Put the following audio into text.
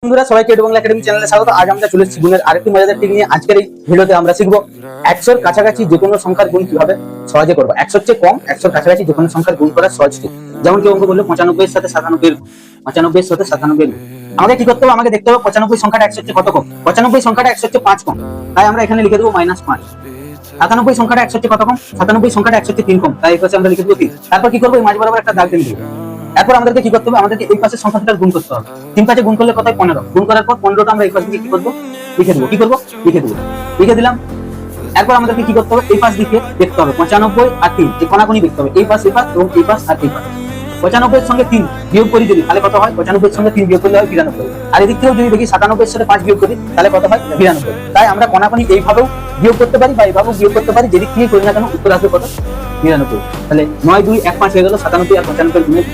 বন্ধুরা সবাইকে edu Bangla academy চ্যানেলে স্বাগত। আজ আমরা চলে এসেছি গুণের আরেকটি মজাদার টিপ নিয়ে। আজকের এই ভিডিওতে আমরা শিখবো 100-র কাছাকাছি যে কোনো সংখ্যার গুণ কিভাবে সহজে করবো। 100-র চেয়ে কম 100-র কাছাকাছি যে কোনো সংখ্যার গুণ করার সহজ টিপ। যেমন কি অঙ্ক বললো 95-এর সাথে 97-এর 95-এর সাথে 97-এর গুণ। আমাকে কি করতে হবে? আমাকে দেখতে হবে 95 সংখ্যাটা 100-র চেয়ে কত কম। 95 সংখ্যাটা 100-র চেয়ে 5 কম, তাই আমরা এখানে লিখে দেবো -5। 97 সংখ্যাটা 100-র চেয়ে কত কম? 97 সংখ্যাটা 100-র চেয়ে 3 কম, তাই এখানে আমরা লিখে দেবো 3। তারপর কি করবো? এই মাঝ বরাবর একটা দাগ দিয়ে দেবো। এরপর আমাদেরকে কি করতে হবে? আমাদেরকে এই পাশের সংখ্যাটার গুণ করতে হবে। 3 পাশে গুণ করলে কত হয়? 15। গুণ করার পর 15টা আমরা এই পাশে কি করবো? লিখে দেবো। কি করবো? লিখে দেবো। লিখে দিলাম। এরপর আমাদেরকে কি করতে হবে? এই পাশ দিকে দেখতে হবে 95 আর 3 এই কোণাকুণি দেখতে হবে। এই পাশ এই পাশ এবং এই পাশ আর এই পাশ। 95 এর সঙ্গে 3 বিয়োগ করে দিই, তাহলে কত হয়? 95 এর সঙ্গে 3 বিয়োগ করলে হয় 92। আর এদিক থেকেও যদি দেখি 97 এর সাথে 5 বিয়োগ করি, তাহলে কত হয়? 92। তাই আমরা কোণাকুণি এইভাবেও বিয়োগ করতে পারি বা এইভাবেও বিয়োগ করতে পারি, যেদিক থেকে করি না কেন উত্তর আসবে কত? 92। তাহলে 9, 2, 1, 5 হয়ে গেল 97 আর 95 গুণের